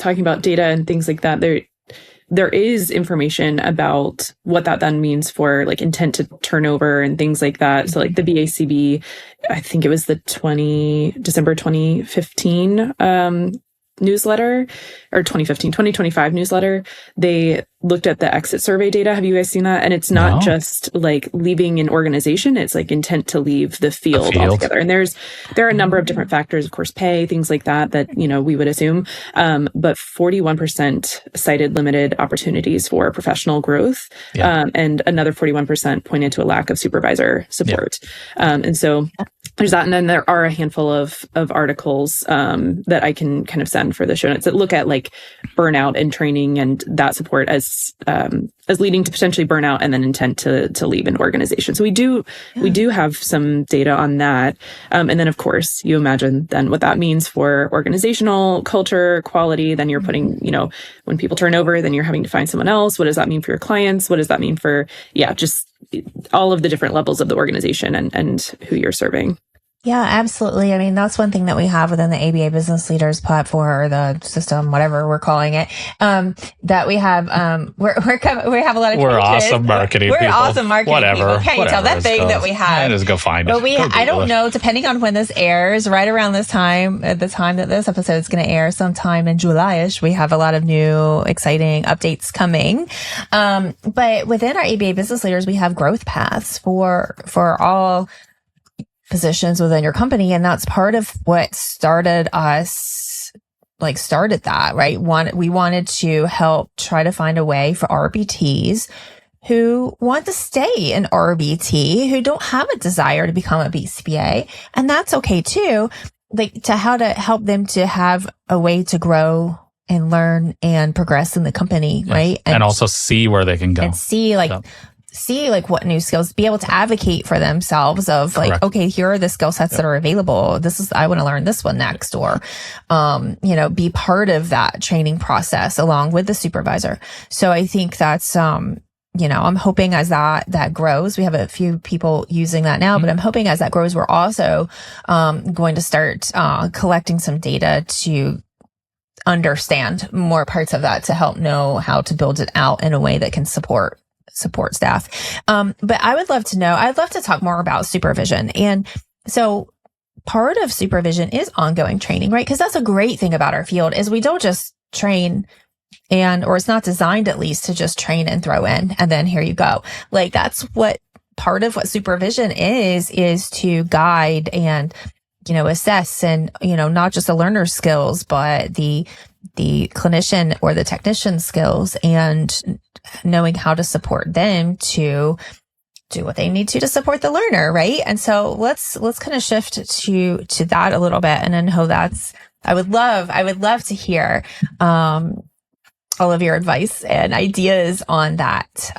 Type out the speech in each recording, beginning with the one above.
talking about data and things like that, there is information about what that then means for like intent to turnover and things like that. So like the BACB, I think it was the December 2015 newsletter, or 2025 newsletter. They looked at the exit survey data. Have you guys seen that? And it's not just like leaving an organization, it's like intent to leave the field altogether. And there are a number of different factors, of course, pay, things like that, we would assume. But 41% cited limited opportunities for professional growth. And another 41% pointed to a lack of supervisor support. And so there's that. And then there are a handful of articles that I can kind of send for the show notes that look at like burnout and training and that support as leading to potentially burnout and then intent to leave an organization. So we do have some data on that. And then of course you imagine then what that means for organizational culture, quality. Then you're putting, when people turn over, then you're having to find someone else. What does that mean for your clients? What does that mean for, just all of the different levels of the organization and who you're serving? Yeah, absolutely. I mean, that's one thing that we have within the ABA Business Leaders platform, or the system, whatever we're calling it, that we have, we have a lot of We're awesome marketing people. We're awesome marketing whatever, people. Can't you tell that thing that we have? Just go find it. But I don't know, depending on when this airs, right around this time, at the time that this episode is going to air, sometime in July-ish, we have a lot of new, exciting updates coming. But within our ABA Business Leaders, we have growth paths for all positions within your company. And that's part of what started that, right? We wanted to help try to find a way for RBTs who want to stay in RBT, who don't have a desire to become a BCBA. And that's okay too. Like how to help them to have a way to grow and learn and progress in the company, right? And also see where they can go. And see what new skills, be able to advocate for themselves of like, Correct. Okay, here are the skill sets that are available. I want to learn this one next, or, be part of that training process along with the supervisor. So I think that's, I'm hoping as that grows, we have a few people using that now, but I'm hoping as that grows, we're also, going to start, collecting some data to understand more parts of that to help know how to build it out in a way that can support staff. But I'd love to talk more about supervision. And so part of supervision is ongoing training, right? Because that's a great thing about our field is we don't just train or it's not designed at least to just train and throw in and then here you go. Like that's what part of what supervision is to guide and, assess and, not just the learner skills, but the clinician or the technician skills and knowing how to support them to do what they need to support the learner, right? And so let's kind of shift to that a little bit. And I know I would love to hear all of your advice and ideas on that,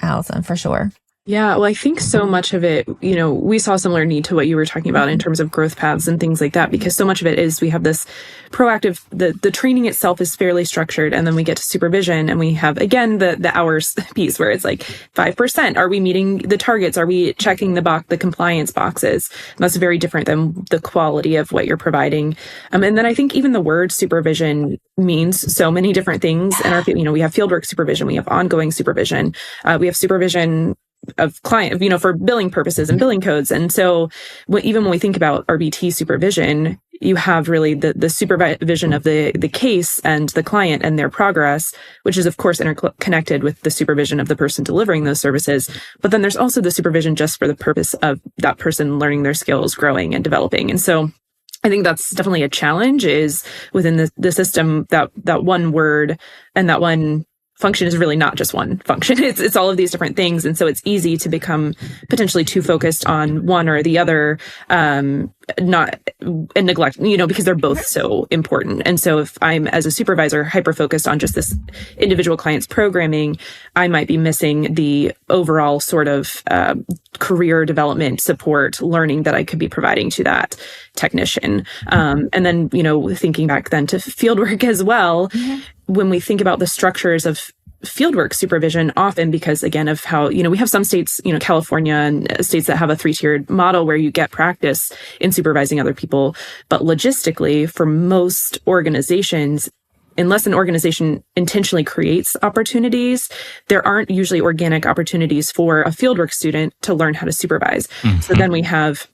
Allyson, for sure. Yeah, well, I think so much of it, we saw a similar need to what you were talking about in terms of growth paths and things like that, because so much of it is we have this proactive, the training itself is fairly structured, and then we get to supervision and we have, again, the hours piece where it's like 5%. Are we meeting the targets? Are we checking the compliance boxes? And that's very different than the quality of what you're providing. And then I think even the word supervision means so many different things. And we have fieldwork supervision, we have ongoing supervision, we have supervision of client, for billing purposes and billing codes. And so even when we think about RBT supervision, you have really the supervision of the case and the client and their progress, which is of course interconnected with the supervision of the person delivering those services. But then there's also the supervision just for the purpose of that person learning their skills, growing and developing. And so I think that's definitely a challenge is within the system that one word and that one function is really not just one function. It's all of these different things. And so it's easy to become potentially too focused on one or the other, and neglect, because they're both so important. And so if I'm as a supervisor hyper-focused on just this individual client's programming, I might be missing the overall sort of career development, support, learning that I could be providing to that technician. And then, thinking back then to fieldwork as well, when we think about the structures of fieldwork supervision, often because, again, of how, we have some states, California and states that have a 3-tiered model where you get practice in supervising other people. But logistically, for most organizations, unless an organization intentionally creates opportunities, there aren't usually organic opportunities for a fieldwork student to learn how to supervise. So then we have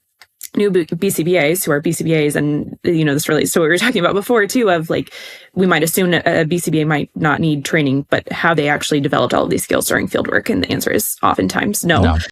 new BCBAs who are BCBAs, and this relates to what we were talking about before too, of like, we might assume a BCBA might not need training, but have they actually developed all of these skills during fieldwork? And the answer is oftentimes no.